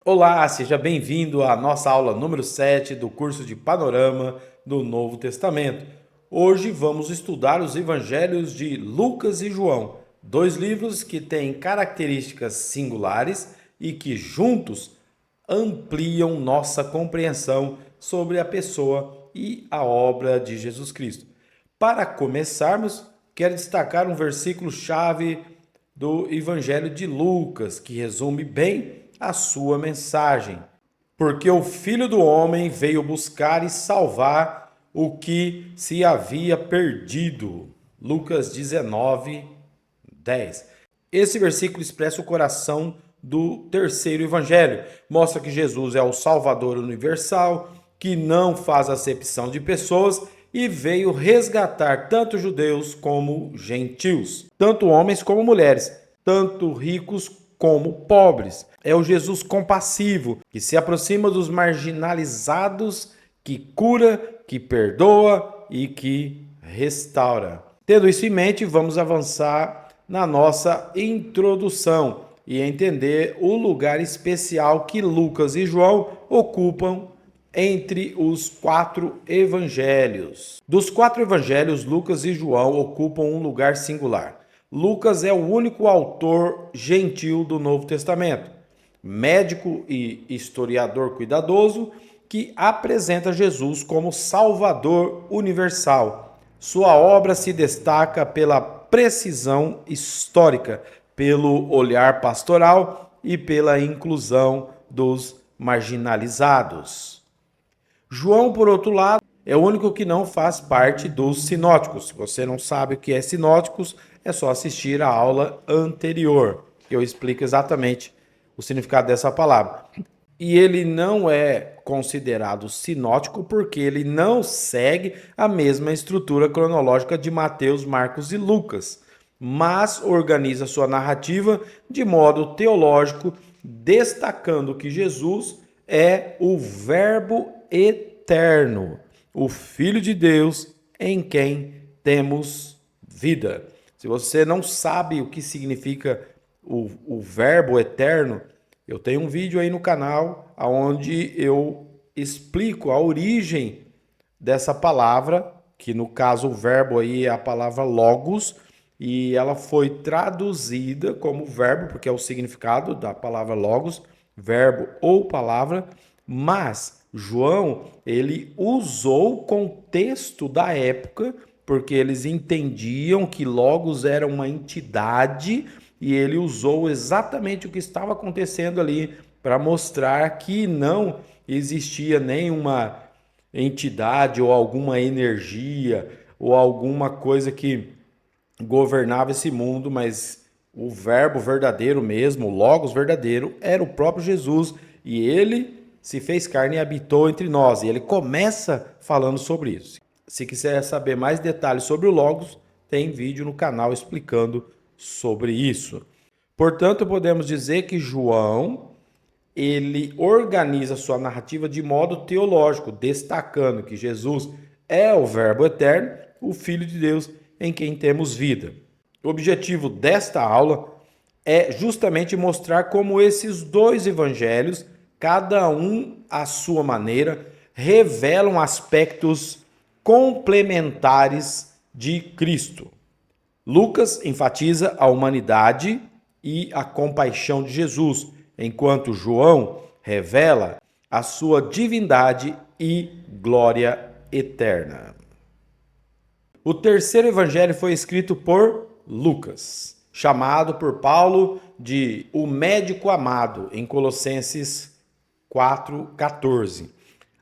Olá, seja bem-vindo à nossa aula número 7 do curso de Panorama do Novo Testamento. Hoje vamos estudar os evangelhos de Lucas e João, dois livros que têm características singulares e que juntos ampliam nossa compreensão sobre a pessoa e a obra de Jesus Cristo. Para começarmos, quero destacar um versículo-chave do Evangelho de Lucas, que resume bem a sua mensagem. Porque o Filho do Homem veio buscar e salvar o que se havia perdido. Lucas 19, 10. Esse versículo expressa o coração do terceiro evangelho. Mostra que Jesus é o Salvador universal, que não faz acepção de pessoas e veio resgatar tanto judeus como gentios, tanto homens como mulheres, tanto ricos como pobres. É o Jesus compassivo, que se aproxima dos marginalizados, que cura, que perdoa e que restaura. Tendo isso em mente, vamos avançar na nossa introdução e entender o lugar especial que Lucas e João ocupam entre os quatro evangelhos. Dos quatro evangelhos, Lucas e João ocupam um lugar singular. Lucas é o único autor gentil do Novo Testamento, médico e historiador cuidadoso, que apresenta Jesus como Salvador universal. Sua obra se destaca pela precisão histórica, pelo olhar pastoral e pela inclusão dos marginalizados. João, por outro lado, é o único que não faz parte dos sinóticos. Se você não sabe o que é sinóticos, é só assistir a aula anterior, que eu explico exatamente o significado dessa palavra. E ele não é considerado sinótico porque ele não segue a mesma estrutura cronológica de Mateus, Marcos e Lucas, mas organiza sua narrativa de modo teológico, destacando que Jesus é o Verbo eterno, o Filho de Deus em quem temos vida. Se você não sabe o que significa o Verbo eterno, eu tenho um vídeo aí no canal onde eu explico a origem dessa palavra, que no caso o verbo aí é a palavra logos, e ela foi traduzida como verbo, porque é o significado da palavra logos, verbo ou palavra, mas João, ele usou o contexto da época, porque eles entendiam que logos era uma entidade e ele usou exatamente o que estava acontecendo ali para mostrar que não existia nenhuma entidade ou alguma energia ou alguma coisa que governava esse mundo, mas o verbo verdadeiro mesmo, o logos verdadeiro, era o próprio Jesus e ele se fez carne e habitou entre nós. E ele começa falando sobre isso. Se quiser saber mais detalhes sobre o logos, tem vídeo no canal explicando sobre isso. Portanto, podemos dizer que João, ele organiza sua narrativa de modo teológico, destacando que Jesus é o Verbo eterno, o Filho de Deus em quem temos vida. O objetivo desta aula é justamente mostrar como esses dois evangelhos, cada um à sua maneira, revelam aspectos complementares de Cristo. Lucas enfatiza a humanidade e a compaixão de Jesus, enquanto João revela a sua divindade e glória eterna. O terceiro evangelho foi escrito por Lucas, chamado por Paulo de o médico amado, em Colossenses 4,14.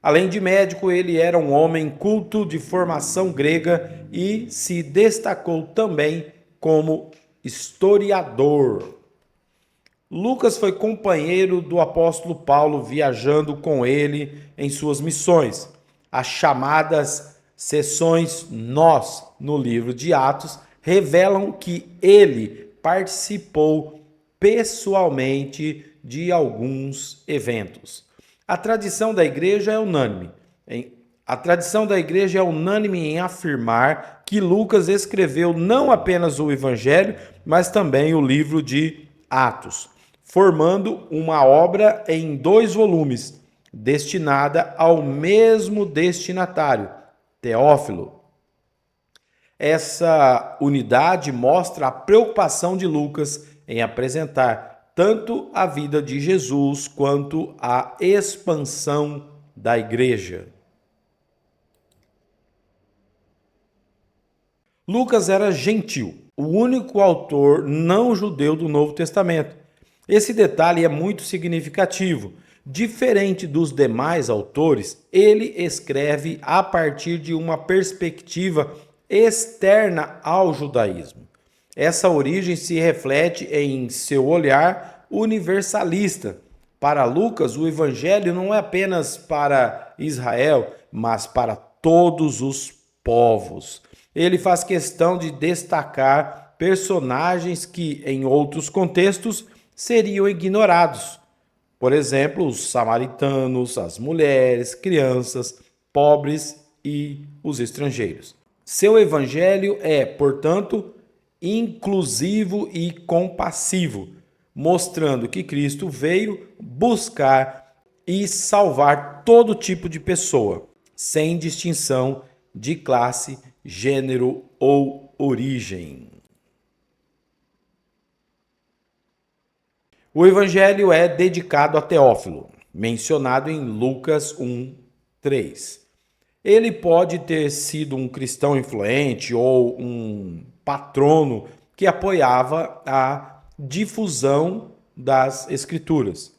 Além de médico, ele era um homem culto de formação grega e se destacou também como historiador. Lucas foi companheiro do apóstolo Paulo, viajando com ele em suas missões. As chamadas seções nós no livro de Atos revelam que ele participou pessoalmente de alguns eventos. A tradição da igreja é unânime. Em afirmar que Lucas escreveu não apenas o Evangelho, mas também o livro de Atos. formando uma obra em 2 volumes, destinada ao mesmo destinatário, Teófilo. Essa unidade mostra a preocupação de Lucas em apresentar tanto a vida de Jesus quanto a expansão da igreja. Lucas era gentil, o único autor não judeu do Novo Testamento. Esse detalhe é muito significativo. Diferente dos demais autores, ele escreve a partir de uma perspectiva externa ao judaísmo. Essa origem se reflete em seu olhar universalista. Para Lucas, o evangelho não é apenas para Israel, mas para todos os povos. Ele faz questão de destacar personagens que, em outros contextos, seriam ignorados. Por exemplo, os samaritanos, as mulheres, crianças, pobres e os estrangeiros. Seu evangelho é, portanto, inclusivo e compassivo, mostrando que Cristo veio buscar e salvar todo tipo de pessoa, sem distinção de classe, gênero ou origem. O evangelho é dedicado a Teófilo, mencionado em Lucas 1:3. Ele pode ter sido um cristão influente ou um patrono que apoiava a difusão das Escrituras.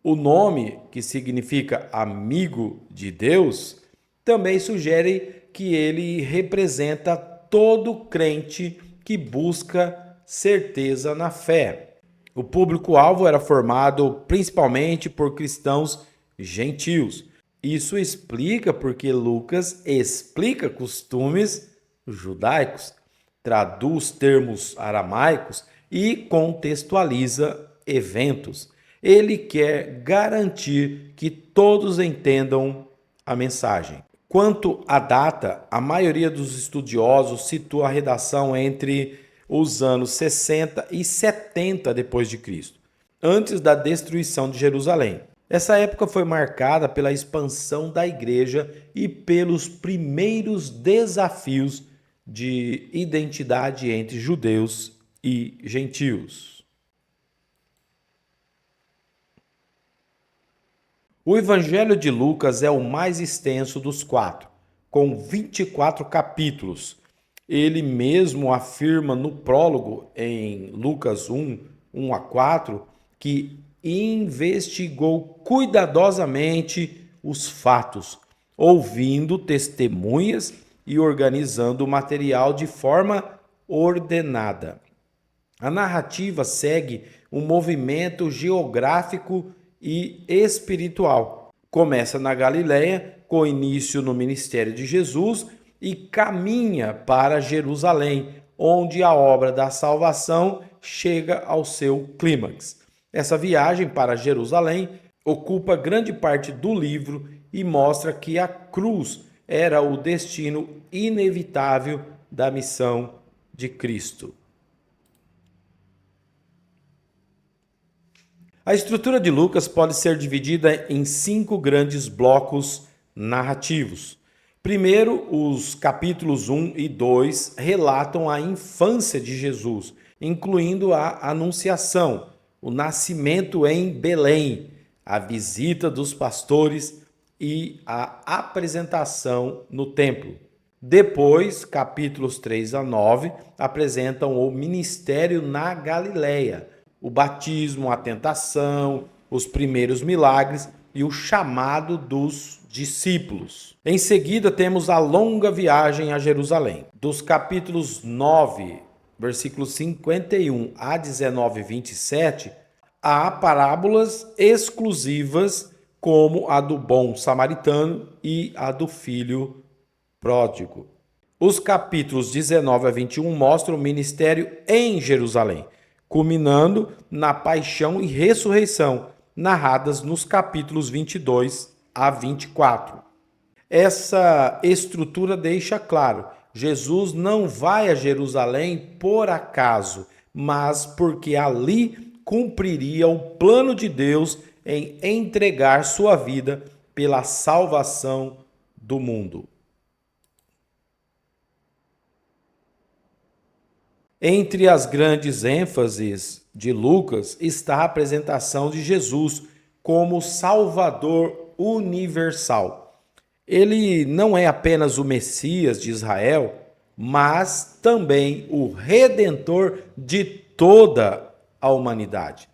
O nome, que significa amigo de Deus, também sugere que ele representa todo crente que busca certeza na fé. O público-alvo era formado principalmente por cristãos gentios. Isso explica porque Lucas explica costumes judaicos, traduz termos aramaicos e contextualiza eventos. Ele quer garantir que todos entendam a mensagem. Quanto à data, a maioria dos estudiosos situa a redação entre os anos 60 e 70 depois de Cristo, antes da destruição de Jerusalém. Essa época foi marcada pela expansão da igreja e pelos primeiros desafios de identidade entre judeus e gentios. O Evangelho de Lucas é o mais extenso dos 4, com 24 capítulos. Ele mesmo afirma no prólogo, em Lucas 1:1-4, que investigou cuidadosamente os fatos, ouvindo testemunhas e organizando o material de forma ordenada. A narrativa segue um movimento geográfico e espiritual. Começa na Galileia, com início no ministério de Jesus, e caminha para Jerusalém, onde a obra da salvação chega ao seu clímax. Essa viagem para Jerusalém ocupa grande parte do livro e mostra que a cruz era o destino inevitável da missão de Cristo. A estrutura de Lucas pode ser dividida em 5 grandes blocos narrativos. Primeiro, os capítulos 1 e 2 relatam a infância de Jesus, incluindo a anunciação, o nascimento em Belém, a visita dos pastores e a apresentação no templo. Depois, capítulos 3-9 apresentam o ministério na Galileia, o batismo, a tentação, os primeiros milagres e o chamado dos discípulos. Em seguida, temos a longa viagem a Jerusalém. Dos capítulos 9, versículos 51 a 19 e 27, há parábolas exclusivas como a do bom samaritano e a do filho pródigo. Os capítulos 19 a 21 mostram o ministério em Jerusalém, culminando na paixão e ressurreição, narradas nos capítulos 22 a 24. Essa estrutura deixa claro: Jesus não vai a Jerusalém por acaso, mas porque ali cumpriria o plano de Deus em entregar sua vida pela salvação do mundo. Entre as grandes ênfases de Lucas está a apresentação de Jesus como Salvador universal. Ele não é apenas o Messias de Israel, mas também o Redentor de toda a humanidade.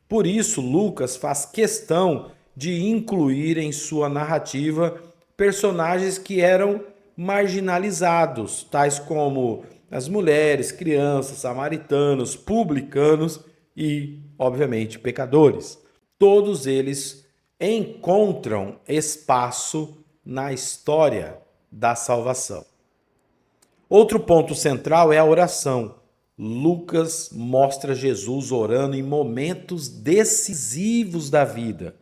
Por isso, Lucas faz questão de incluir em sua narrativa personagens que eram marginalizados, tais como as mulheres, crianças, samaritanos, publicanos e, obviamente, pecadores. Todos eles encontram espaço na história da salvação. Outro ponto central é a oração. Lucas mostra Jesus orando em momentos decisivos da vida,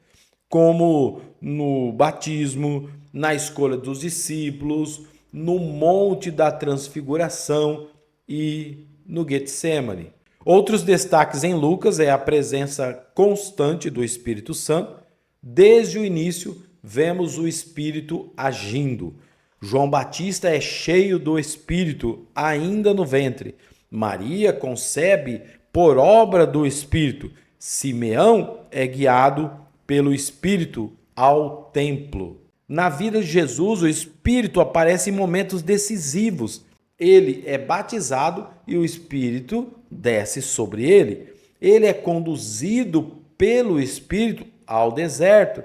como no batismo, na escolha dos discípulos, no Monte da Transfiguração e no Getsemane. Outros destaques em Lucas é a presença constante do Espírito Santo. Desde o início, vemos o Espírito agindo. João Batista é cheio do Espírito ainda no ventre. Maria concebe por obra do Espírito. Simeão é guiado pelo Espírito ao templo. Na vida de Jesus, o Espírito aparece em momentos decisivos. Ele é batizado e o Espírito desce sobre ele. Ele é conduzido pelo Espírito ao deserto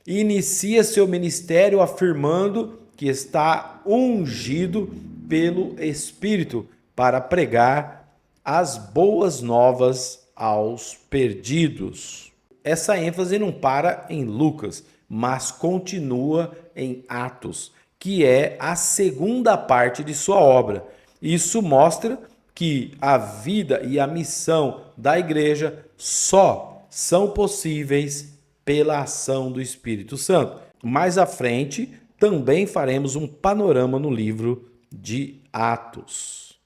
e inicia seu ministério afirmando que está ungido pelo Espírito para pregar as boas novas aos perdidos. Essa ênfase não para em Lucas, mas continua em Atos, que é a segunda parte de sua obra. Isso mostra que a vida e a missão da igreja só são possíveis pela ação do Espírito Santo. Mais à frente, também faremos um panorama no livro de Atos.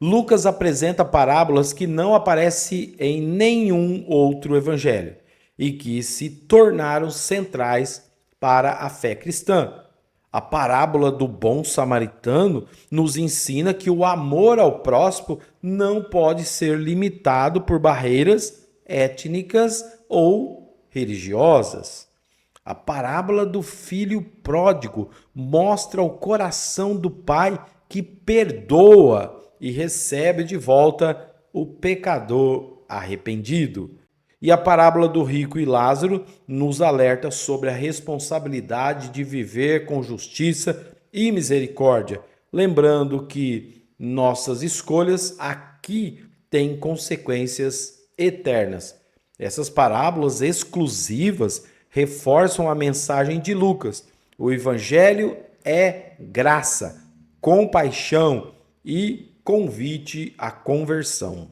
Lucas apresenta parábolas que não aparecem em nenhum outro evangelho e que se tornaram centrais para a fé cristã. A parábola do bom samaritano nos ensina que o amor ao próximo não pode ser limitado por barreiras étnicas ou religiosas. A parábola do filho pródigo mostra o coração do pai que perdoa e recebe de volta o pecador arrependido. E a parábola do rico e Lázaro nos alerta sobre a responsabilidade de viver com justiça e misericórdia, lembrando que nossas escolhas aqui têm consequências eternas. Essas parábolas exclusivas reforçam a mensagem de Lucas. O evangelho é graça, compaixão e convite à conversão.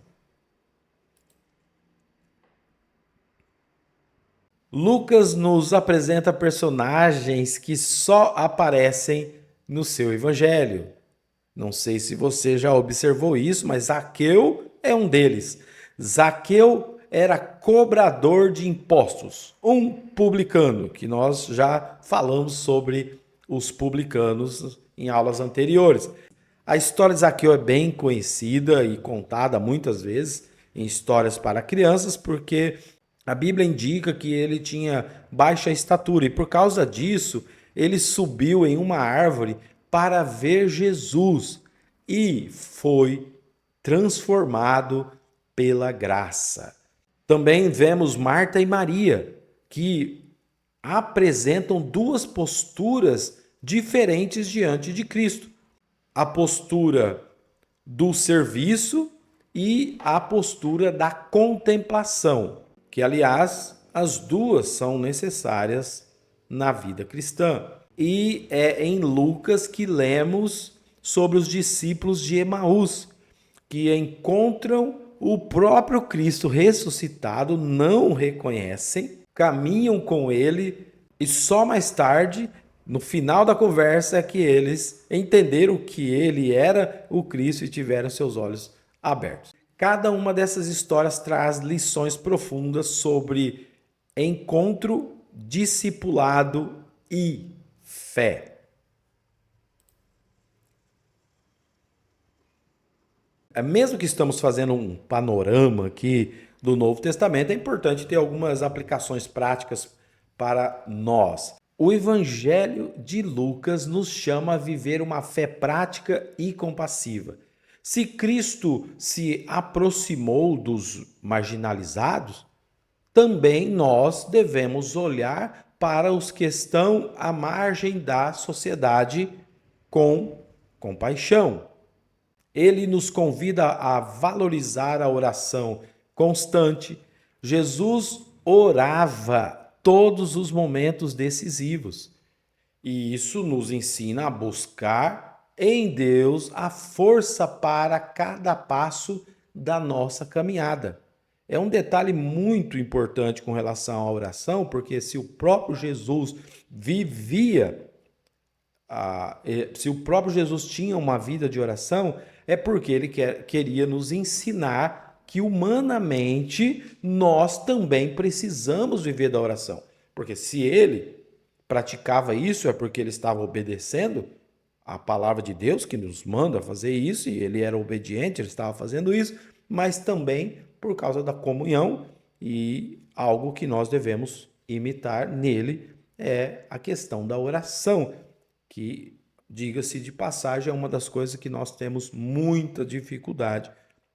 Lucas nos apresenta personagens que só aparecem no seu evangelho. Não sei se você já observou isso, mas Zaqueu é um deles. Zaqueu era cobrador de impostos, um publicano, que nós já falamos sobre os publicanos em aulas anteriores. A história de Zaqueu é bem conhecida e contada muitas vezes em histórias para crianças, porque a Bíblia indica que ele tinha baixa estatura e por causa disso ele subiu em uma árvore para ver Jesus e foi transformado pela graça. Também vemos Marta e Maria, que apresentam duas posturas diferentes diante de Cristo. A postura do serviço e a postura da contemplação, que, aliás, as duas são necessárias na vida cristã. E é em Lucas que lemos sobre os discípulos de Emaús, que encontram o próprio Cristo ressuscitado, não o reconhecem, caminham com ele e só mais tarde No final da conversa é que eles entenderam que ele era o Cristo e tiveram seus olhos abertos. Cada uma dessas histórias traz lições profundas sobre encontro, discipulado e fé. Mesmo que estamos fazendo um panorama aqui do Novo Testamento, é importante ter algumas aplicações práticas para nós. O Evangelho de Lucas nos chama a viver uma fé prática e compassiva. Se Cristo se aproximou dos marginalizados, também nós devemos olhar para os que estão à margem da sociedade com compaixão. Ele nos convida a valorizar a oração constante. Jesus orava todos os momentos decisivos. E isso nos ensina a buscar em Deus a força para cada passo da nossa caminhada. É um detalhe muito importante com relação à oração, porque se o próprio Jesus vivia, se o próprio Jesus tinha uma vida de oração, é porque ele queria nos ensinar que humanamente nós também precisamos viver da oração. Porque se ele praticava isso, é porque ele estava obedecendo a palavra de Deus, que nos manda fazer isso, e ele era obediente, ele estava fazendo isso, mas também por causa da comunhão, e algo que nós devemos imitar nele é a questão da oração, que, diga-se de passagem, é uma das coisas que nós temos muita dificuldade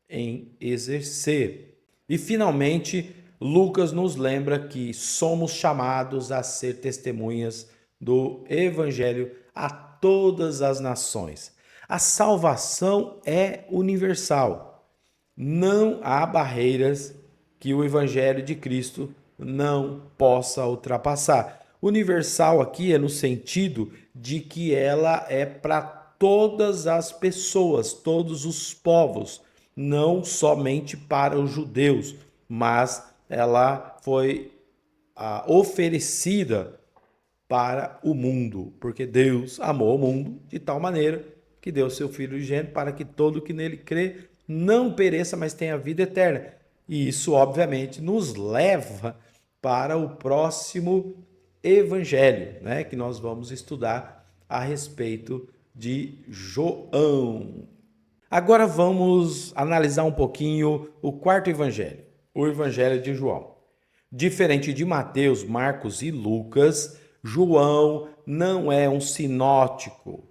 em exercer. E, finalmente, Lucas nos lembra que somos chamados a ser testemunhas do Evangelho a todas as nações. A salvação é universal. Não há barreiras que o Evangelho de Cristo não possa ultrapassar. Universal aqui é no sentido de que ela é para todas as pessoas, todos os povos, não somente para os judeus, mas ela foi oferecida para o mundo, porque Deus amou o mundo de tal maneira que deu seu Filho unigênito para que todo que nele crê não pereça, mas tenha vida eterna. E isso, obviamente, nos leva para o próximo evangelho, né, que nós vamos estudar a respeito de João. Agora vamos analisar um pouquinho o quarto evangelho, o evangelho de João. Diferente de Mateus, Marcos e Lucas, João não é um sinótico.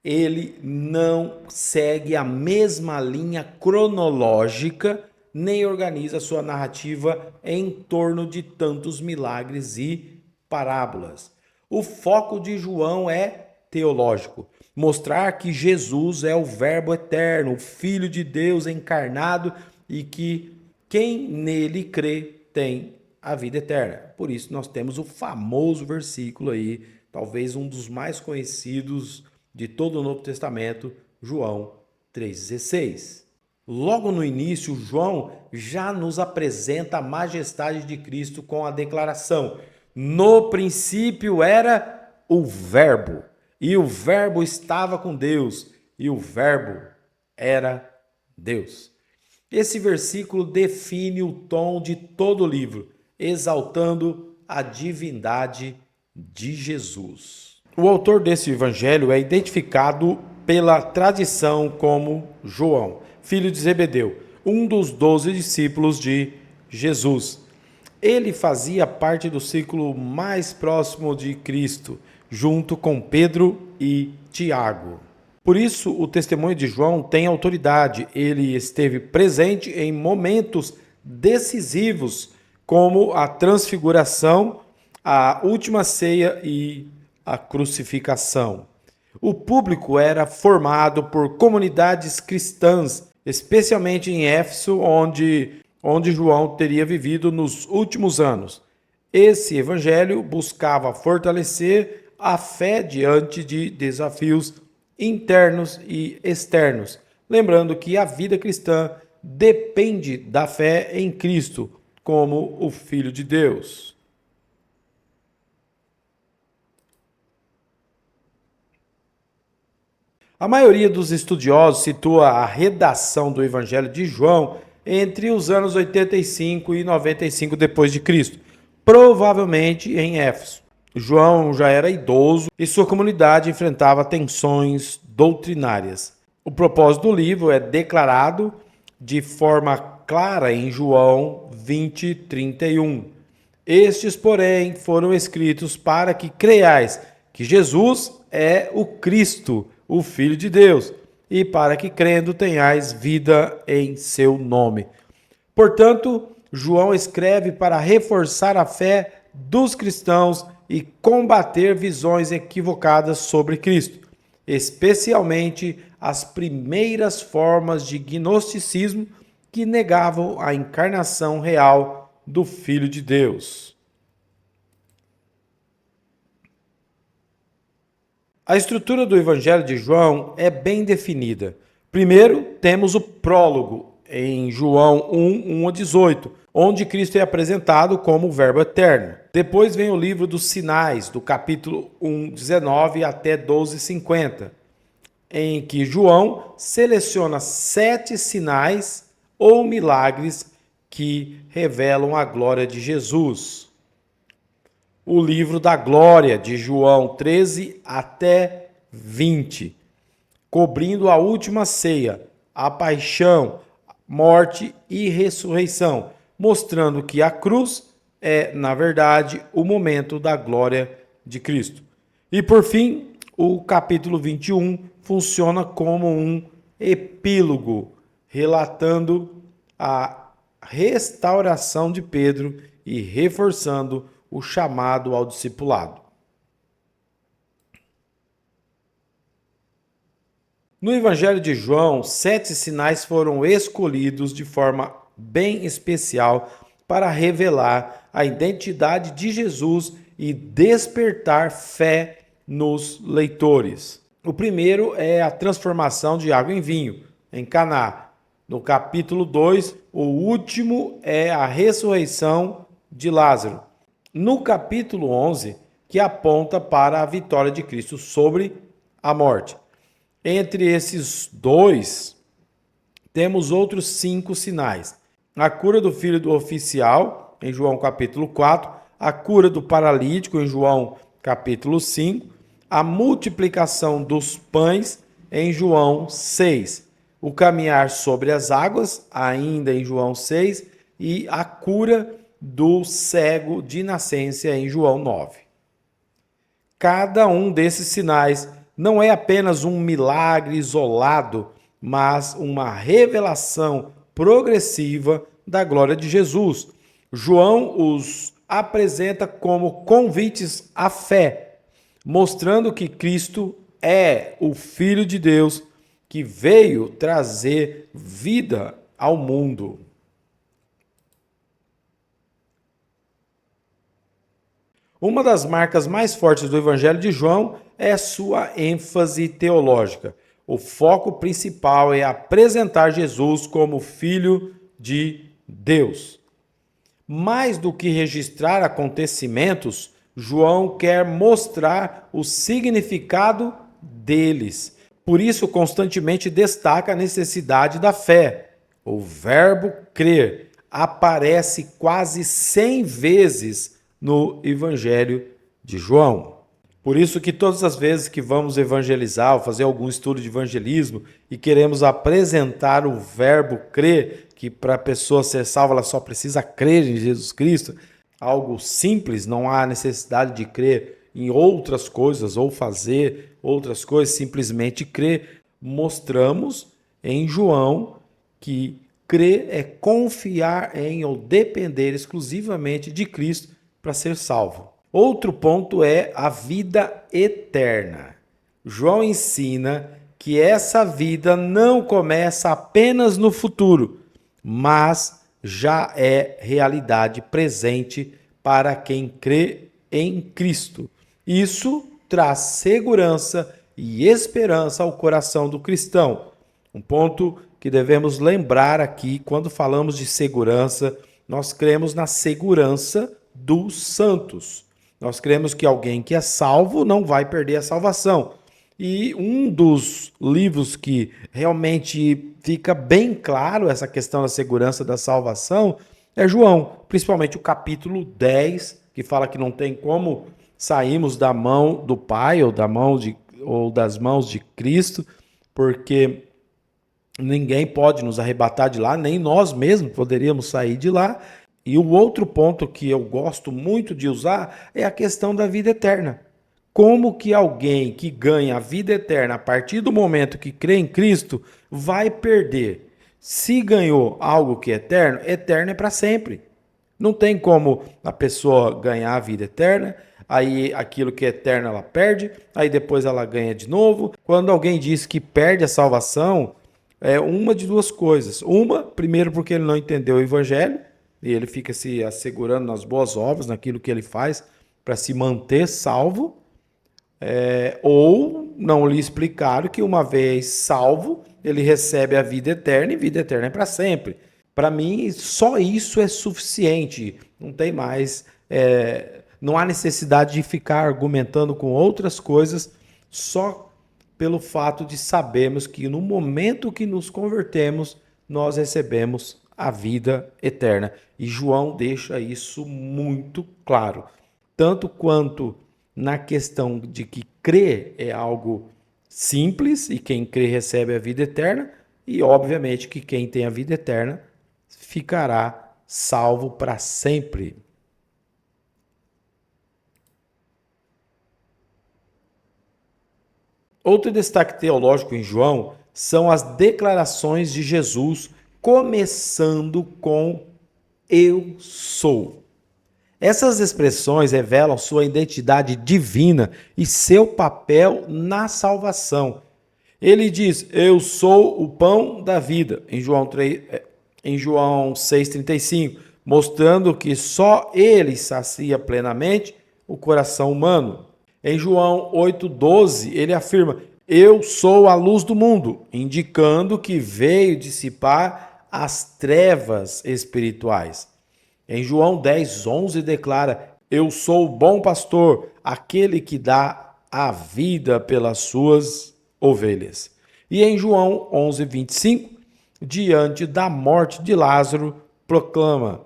Ele não segue a mesma linha cronológica, nem organiza sua narrativa em torno de tantos milagres e parábolas. O foco de João é teológico, mostrar que Jesus é o Verbo eterno, o Filho de Deus encarnado e que quem nele crê tem a vida eterna. Por isso nós temos o famoso versículo aí, talvez um dos mais conhecidos de todo o Novo Testamento, João 3,16. Logo no início, João já nos apresenta a majestade de Cristo com a declaração: no princípio era o Verbo, e o Verbo estava com Deus, e o Verbo era Deus. Esse versículo define o tom de todo o livro, exaltando a divindade de Jesus. O autor desse evangelho é identificado pela tradição como João, filho de Zebedeu, um dos 12 discípulos de Jesus. Ele fazia parte do círculo mais próximo de Cristo, junto com Pedro e Tiago. Por isso, o testemunho de João tem autoridade. Ele esteve presente em momentos decisivos, como a transfiguração, a última ceia e a crucificação. O público era formado por comunidades cristãs, especialmente em Éfeso, onde João teria vivido nos últimos anos. Esse evangelho buscava fortalecer a fé diante de desafios internos e externos, lembrando que a vida cristã depende da fé em Cristo como o Filho de Deus. A maioria dos estudiosos situa a redação do Evangelho de João entre os anos 85 e 95 depois de Cristo, provavelmente em Éfeso. João já era idoso e sua comunidade enfrentava tensões doutrinárias. O propósito do livro é declarado de forma clara em João 20:31. Estes, porém, foram escritos para que creiais que Jesus é o Cristo, o Filho de Deus, e para que crendo tenhais vida em seu nome. Portanto, João escreve para reforçar a fé dos cristãos e combater visões equivocadas sobre Cristo, especialmente as primeiras formas de gnosticismo que negavam a encarnação real do Filho de Deus. A estrutura do Evangelho de João é bem definida. Primeiro, temos o prólogo, em João 1:1-18, onde Cristo é apresentado como o Verbo eterno. Depois vem o livro dos sinais, do capítulo 1:19 até 12:50, em que João seleciona 7 sinais ou milagres que revelam a glória de Jesus. O livro da glória, de João 13 até 20, cobrindo a última ceia, a paixão, morte e ressurreição, mostrando que a cruz é, na verdade, o momento da glória de Cristo. E por fim, o capítulo 21 funciona como um epílogo, relatando a restauração de Pedro e reforçando o chamado ao discipulado. No Evangelho de João, 7 sinais foram escolhidos de forma bem especial para revelar a identidade de Jesus e despertar fé nos leitores. O primeiro é a transformação de água em vinho, em Caná. No capítulo 2, o último é a ressurreição de Lázaro. No capítulo 11, que aponta para a vitória de Cristo sobre a morte. Entre esses dois, temos outros 5 sinais. A cura do filho do oficial, em João capítulo 4, a cura do paralítico, em João capítulo 5, a multiplicação dos pães, em João 6, o caminhar sobre as águas, ainda em João 6, e a cura do cego de nascença, em João 9. Cada um desses sinais não é apenas um milagre isolado, mas uma revelação progressiva da glória de Jesus. João os apresenta como convites à fé, mostrando que Cristo é o Filho de Deus que veio trazer vida ao mundo. Uma das marcas mais fortes do Evangelho de João é sua ênfase teológica. O foco principal é apresentar Jesus como Filho de Deus. Mais do que registrar acontecimentos, João quer mostrar o significado deles. Por isso, constantemente destaca a necessidade da fé. O verbo crer aparece quase 100 vezes no Evangelho de João. Por isso que todas as vezes que vamos evangelizar ou fazer algum estudo de evangelismo e queremos apresentar o verbo crer, que para a pessoa ser salva ela só precisa crer em Jesus Cristo, algo simples, não há necessidade de crer em outras coisas ou fazer outras coisas, simplesmente crer. Mostramos em João que crer é confiar em ou depender exclusivamente de Cristo para ser salvo. Outro ponto é a vida eterna. João ensina que essa vida não começa apenas no futuro, mas já é realidade presente para quem crê em Cristo. Isso traz segurança e esperança ao coração do cristão. Um ponto que devemos lembrar aqui, quando falamos de segurança, nós cremos na segurança dos santos. Nós cremos que alguém que é salvo não vai perder a salvação. E um dos livros que realmente fica bem claro essa questão da segurança da salvação é João, principalmente o capítulo 10, que fala que não tem como sairmos da mão do Pai ou das mãos de Cristo, porque ninguém pode nos arrebatar de lá, nem nós mesmos poderíamos sair de lá. E o outro ponto que eu gosto muito de usar é a questão da vida eterna. Como que alguém que ganha a vida eterna a partir do momento que crê em Cristo vai perder? Se ganhou algo que é eterno, eterno é para sempre. Não tem como a pessoa ganhar a vida eterna, aí aquilo que é eterno ela perde, aí depois ela ganha de novo. Quando alguém diz que perde a salvação, é uma de duas coisas. Uma, primeiro porque ele não entendeu o evangelho, e ele fica se assegurando nas boas obras, naquilo que ele faz para se manter salvo, ou não lhe explicaram que uma vez salvo, ele recebe a vida eterna, e vida eterna é para sempre. Para mim, só isso é suficiente. Não tem mais, não há necessidade de ficar argumentando com outras coisas, só pelo fato de sabermos que no momento que nos convertemos, nós recebemos a vida eterna. E João deixa isso muito claro, tanto quanto na questão de que crer é algo simples e quem crê recebe a vida eterna, e obviamente que quem tem a vida eterna ficará salvo para sempre. Outro destaque teológico em João são as declarações de Jesus, começando com eu sou. Essas expressões revelam sua identidade divina e seu papel na salvação. Ele diz: eu sou o pão da vida, em João 6,35, mostrando que só ele sacia plenamente o coração humano. Em João 8,12, ele afirma: eu sou a luz do mundo, indicando que veio dissipar as trevas espirituais. Em João 10,11 declara: eu sou o bom pastor, aquele que dá a vida pelas suas ovelhas. E em João 11,25, diante da morte de Lázaro, proclama: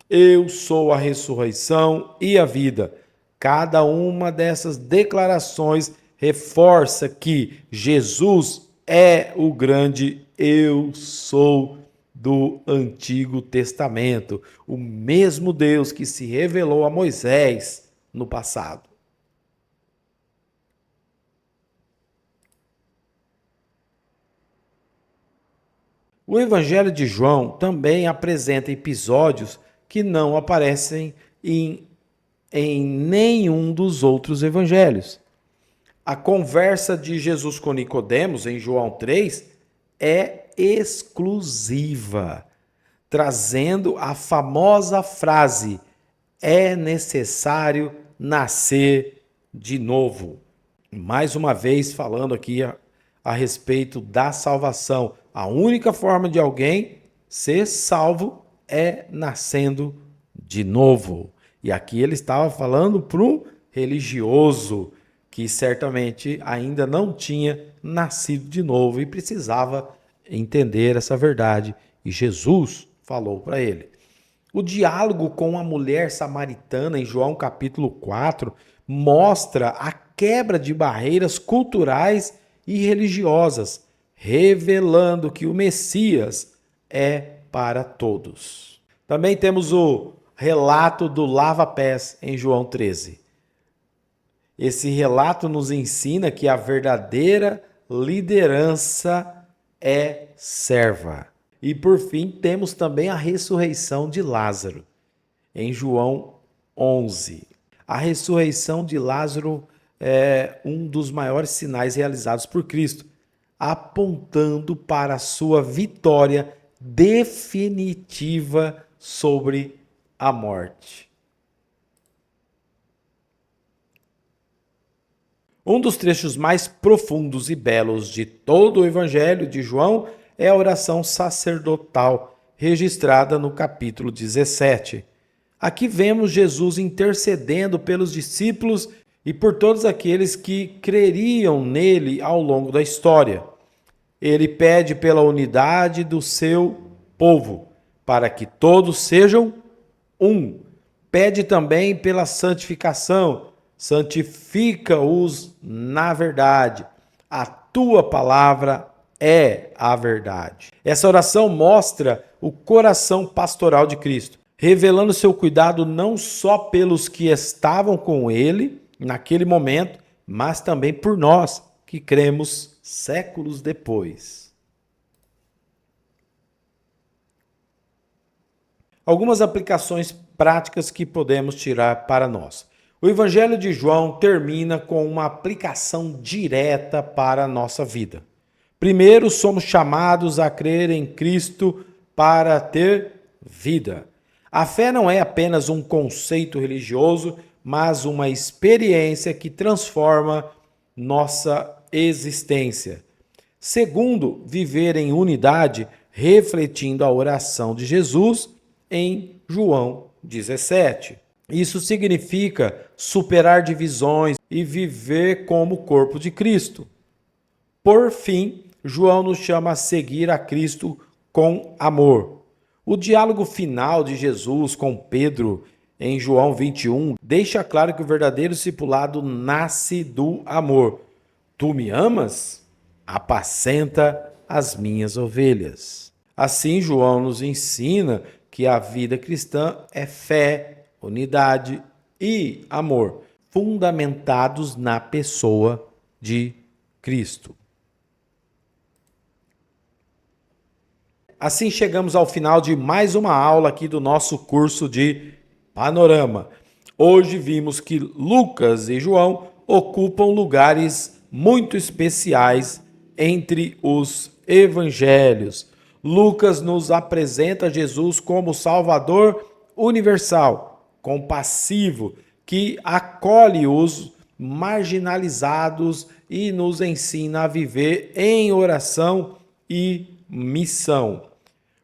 eu sou a ressurreição e a vida. Cada uma dessas declarações reforça que Jesus é o grande eu sou do Antigo Testamento, o mesmo Deus que se revelou a Moisés no passado. O Evangelho de João também apresenta episódios que não aparecem em nenhum dos outros evangelhos. A conversa de Jesus com Nicodemos, em João 3, é exclusiva, trazendo a famosa frase: é necessário nascer de novo. Mais uma vez falando aqui a respeito da salvação. A única forma de alguém ser salvo é nascendo de novo. E aqui ele estava falando para um religioso que certamente ainda não tinha nascido de novo e precisava entender essa verdade. E Jesus falou para ele. O diálogo com a mulher samaritana em João capítulo 4 mostra a quebra de barreiras culturais e religiosas, revelando que o Messias é para todos. Também temos o relato do lava-pés em João 13. Esse relato nos ensina que a verdadeira liderança é serva. E por fim, temos também a ressurreição de Lázaro, em João 11. A ressurreição de Lázaro é um dos maiores sinais realizados por Cristo, apontando para a sua vitória definitiva sobre a morte. Um dos trechos mais profundos e belos de todo o Evangelho de João é a oração sacerdotal, registrada no capítulo 17. Aqui vemos Jesus intercedendo pelos discípulos e por todos aqueles que creriam nele ao longo da história. Ele pede pela unidade do seu povo, para que todos sejam um. Pede também pela santificação. Santifica-os na verdade. A tua palavra é a verdade. Essa oração mostra o coração pastoral de Cristo, revelando seu cuidado não só pelos que estavam com ele naquele momento, mas também por nós que cremos séculos depois. Algumas aplicações práticas que podemos tirar para nós. O Evangelho de João termina com uma aplicação direta para a nossa vida. Primeiro, somos chamados a crer em Cristo para ter vida. A fé não é apenas um conceito religioso, mas uma experiência que transforma nossa existência. Segundo, viver em unidade, refletindo a oração de Jesus em João 17. Isso significa superar divisões e viver como corpo de Cristo. Por fim, João nos chama a seguir a Cristo com amor. O diálogo final de Jesus com Pedro em João 21 deixa claro que o verdadeiro discipulado nasce do amor. Tu me amas? Apacenta as minhas ovelhas. Assim, João nos ensina que a vida cristã é fé, unidade e amor, fundamentados na pessoa de Cristo. Assim chegamos ao final de mais uma aula aqui do nosso curso de Panorama. Hoje vimos que Lucas e João ocupam lugares muito especiais entre os evangelhos. Lucas nos apresenta Jesus como Salvador universal, compassivo, que acolhe os marginalizados e nos ensina a viver em oração e missão.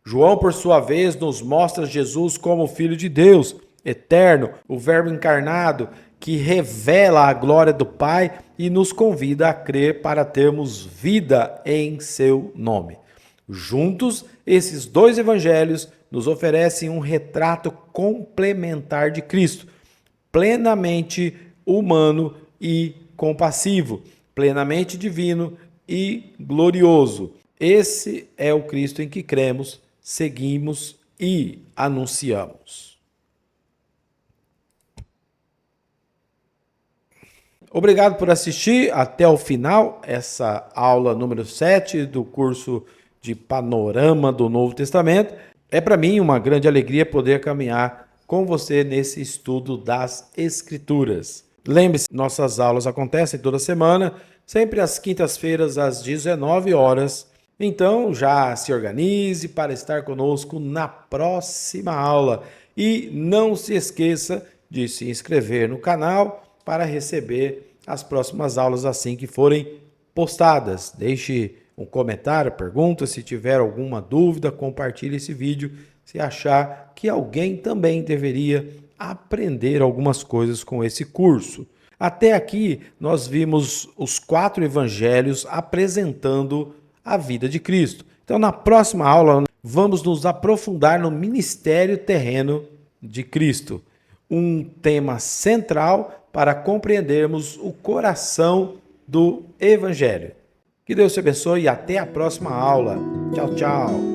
João, por sua vez, nos mostra Jesus como Filho de Deus, eterno, o Verbo encarnado, que revela a glória do Pai e nos convida a crer para termos vida em seu nome. Juntos, esses dois evangelhos nos oferecem um retrato complementar de Cristo, plenamente humano e compassivo, plenamente divino e glorioso. Esse é o Cristo em que cremos, seguimos e anunciamos. Obrigado por assistir até o final essa aula número 7 do curso de Panorama do Novo Testamento. É para mim uma grande alegria poder caminhar com você nesse estudo das Escrituras. Lembre-se, nossas aulas acontecem toda semana, sempre às quintas-feiras às 19 horas. Então já se organize para estar conosco na próxima aula. E não se esqueça de se inscrever no canal para receber as próximas aulas assim que forem postadas. Deixe um comentário, pergunta, se tiver alguma dúvida, compartilhe esse vídeo se achar que alguém também deveria aprender algumas coisas com esse curso. Até aqui nós vimos os 4 evangelhos apresentando a vida de Cristo. Então na próxima aula vamos nos aprofundar no ministério terreno de Cristo, um tema central para compreendermos o coração do Evangelho. Que Deus te abençoe e até a próxima aula. Tchau, tchau.